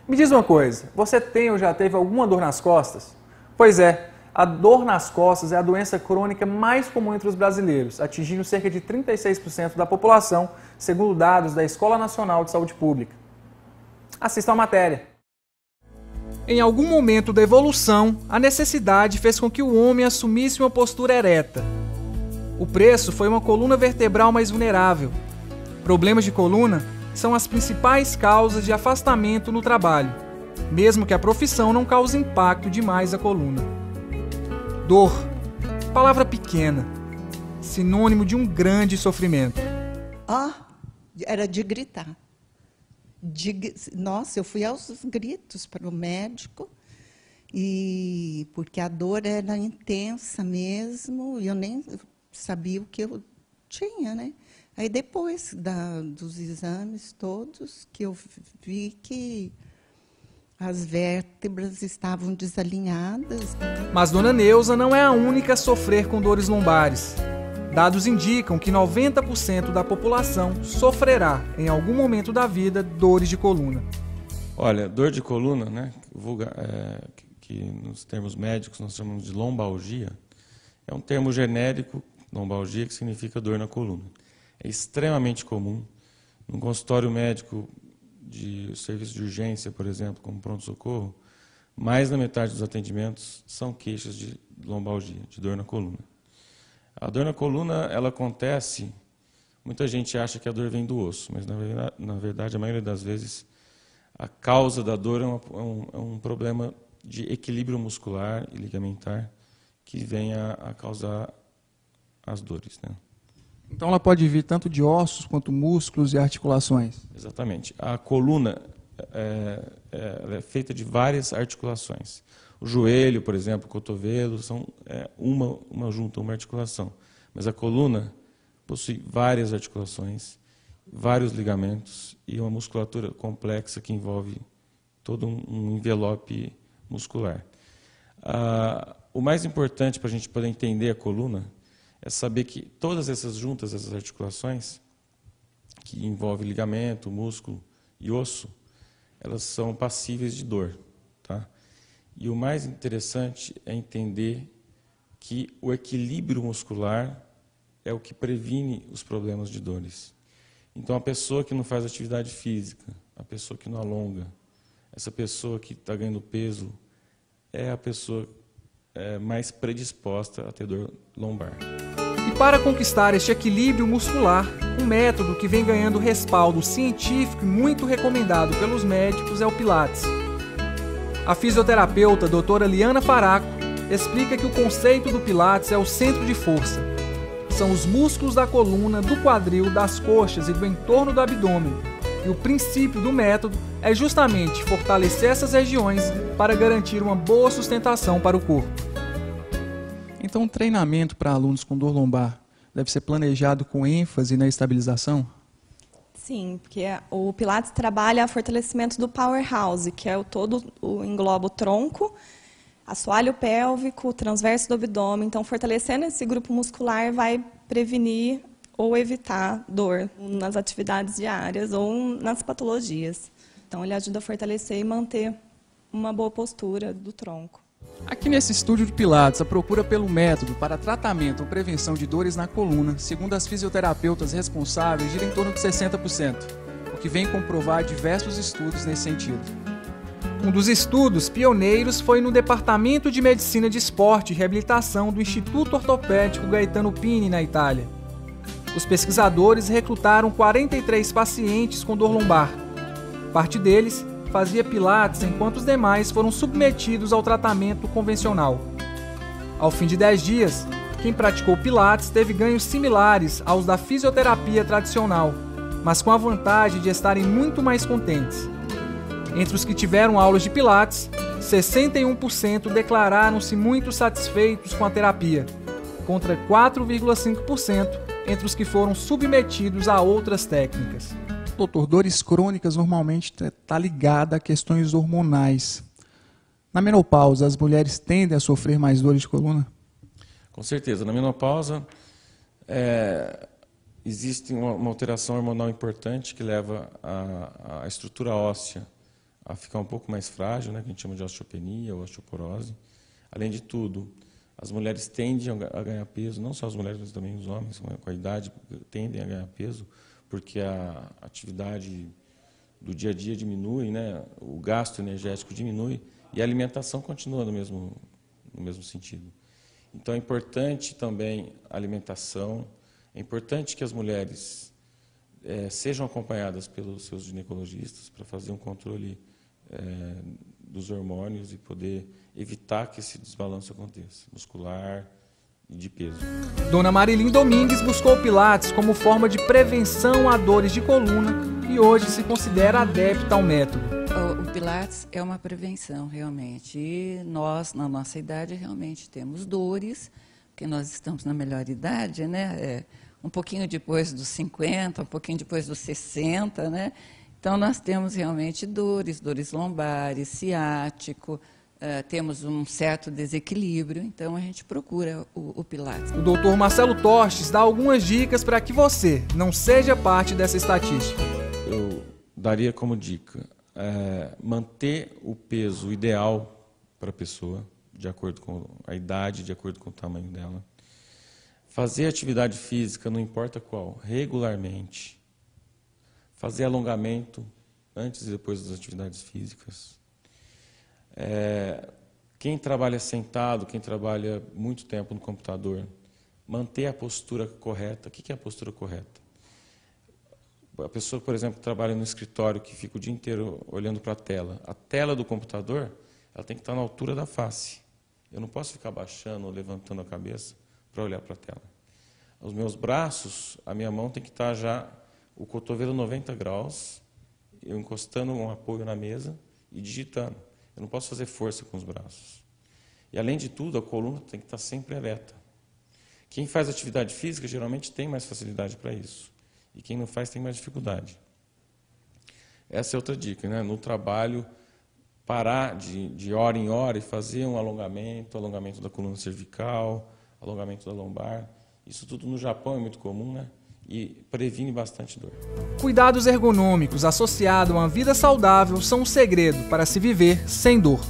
Me diz uma coisa, você tem ou já teve alguma dor nas costas? Pois é, a dor nas costas é a doença crônica mais comum entre os brasileiros, atingindo cerca de 36% da população, segundo dados da Escola Nacional de Saúde Pública. Assista a matéria. Em algum momento da evolução, a necessidade fez com que o homem assumisse uma postura ereta. O preço foi uma coluna vertebral mais vulnerável. Problemas de coluna são as principais causas de afastamento no trabalho, mesmo que a profissão não cause impacto demais à coluna. Dor, palavra pequena, sinônimo de um grande sofrimento. Era de gritar. Nossa, eu fui aos gritos para o médico, porque a dor era intensa mesmo, e eu nem sabia o que eu tinha, né? Aí, depois dos exames todos, que eu vi que as vértebras estavam desalinhadas. Mas Dona Neuza não é a única a sofrer com dores lombares. Dados indicam que 90% da população sofrerá, em algum momento da vida, dores de coluna. Olha, dor de coluna, né, que nos termos médicos nós chamamos de lombalgia, é um termo genérico, lombalgia, que significa dor na coluna. É extremamente comum. No consultório médico de serviço de urgência, por exemplo, como pronto-socorro, mais da metade dos atendimentos são queixas de lombalgia, de dor na coluna. A dor na coluna, ela acontece, muita gente acha que a dor vem do osso, mas na verdade, a maioria das vezes, a causa da dor é um problema de equilíbrio muscular e ligamentar que vem a causar as dores, né? Então ela pode vir tanto de ossos quanto músculos e articulações. Exatamente. A coluna ela é feita de várias articulações. O joelho, por exemplo, o cotovelo, são uma articulação. Mas a coluna possui várias articulações, vários ligamentos e uma musculatura complexa que envolve todo um envelope muscular. O mais importante para a gente poder entender a coluna é saber que todas essas juntas, essas articulações, que envolvem ligamento, músculo e osso, elas são passíveis de dor, tá? E o mais interessante é entender que o equilíbrio muscular é o que previne os problemas de dores. Então, a pessoa que não faz atividade física, a pessoa que não alonga, essa pessoa que está ganhando peso, é a pessoa mais predisposta a ter dor lombar. E para conquistar este equilíbrio muscular, um método que vem ganhando respaldo científico e muito recomendado pelos médicos é o Pilates. A fisioterapeuta doutora Liana Faraco explica que o conceito do Pilates é o centro de força. São os músculos da coluna, do quadril, das coxas e do entorno do abdômen. E o princípio do método é justamente fortalecer essas regiões para garantir uma boa sustentação para o corpo. Então, o treinamento para alunos com dor lombar deve ser planejado com ênfase na estabilização? Sim, porque o Pilates trabalha o fortalecimento do powerhouse, que é engloba o tronco, assoalho pélvico, o transverso do abdômen. Então, fortalecendo esse grupo muscular vai prevenir ou evitar dor nas atividades diárias ou nas patologias. Então, ele ajuda a fortalecer e manter uma boa postura do tronco. Aqui nesse estúdio de Pilates, a procura pelo método para tratamento ou prevenção de dores na coluna, segundo as fisioterapeutas responsáveis, gira em torno de 60%, o que vem comprovar diversos estudos nesse sentido. Um dos estudos pioneiros foi no Departamento de Medicina de Esporte e Reabilitação do Instituto Ortopédico Gaetano Pini, na Itália. Os pesquisadores recrutaram 43 pacientes com dor lombar. Parte deles fazia Pilates, enquanto os demais foram submetidos ao tratamento convencional. Ao fim de 10 dias, quem praticou Pilates teve ganhos similares aos da fisioterapia tradicional, mas com a vantagem de estarem muito mais contentes. Entre os que tiveram aulas de Pilates, 61% declararam-se muito satisfeitos com a terapia, contra 4,5% entre os que foram submetidos a outras técnicas. Doutor, dores crônicas normalmente está ligada a questões hormonais. Na menopausa, as mulheres tendem a sofrer mais dores de coluna? Com certeza. Na menopausa, existe uma alteração hormonal importante que leva a estrutura óssea a ficar um pouco mais frágil, né, que a gente chama de osteopenia ou osteoporose. Além de tudo, as mulheres tendem a ganhar peso, não só as mulheres, mas também os homens, com a idade, tendem a ganhar peso, porque a atividade do dia a dia diminui, né, o gasto energético diminui e a alimentação continua no mesmo sentido. Então, é importante também a alimentação, é importante que as mulheres sejam acompanhadas pelos seus ginecologistas para fazer um controle dos hormônios e poder evitar que esse desbalanço aconteça, muscular e de peso. Dona Marilim Domingues buscou o Pilates como forma de prevenção a dores de coluna e hoje se considera adepta ao método. O Pilates é uma prevenção, realmente. E nós, na nossa idade, realmente temos dores, porque nós estamos na melhor idade, né? Um pouquinho depois dos 50, um pouquinho depois dos 60, né? Então, nós temos realmente dores lombares, ciático, temos um certo desequilíbrio, então a gente procura o Pilates. O Dr. Marcelo Torches dá algumas dicas para que você não seja parte dessa estatística. Eu daria como dica manter o peso ideal para a pessoa, de acordo com a idade, de acordo com o tamanho dela. Fazer atividade física, não importa qual, regularmente. Fazer alongamento antes e depois das atividades físicas. Quem trabalha sentado, quem trabalha muito tempo no computador, manter a postura correta. O que é a postura correta? A pessoa, por exemplo, que trabalha no escritório, que fica o dia inteiro olhando para a tela do computador, ela tem que estar na altura da face. Eu não posso ficar baixando ou levantando a cabeça para olhar para a tela. Os meus braços, a minha mão tem que estar já o cotovelo 90 graus, eu encostando um apoio na mesa e digitando. Eu não posso fazer força com os braços. E, além de tudo, a coluna tem que estar sempre ereta. Quem faz atividade física geralmente tem mais facilidade para isso. E quem não faz tem mais dificuldade. Essa é outra dica, né? No trabalho, parar de hora em hora e fazer um alongamento da coluna cervical, alongamento da lombar. Isso tudo no Japão é muito comum, né? E previne bastante dor. Cuidados ergonômicos associados a uma vida saudável são um segredo para se viver sem dor.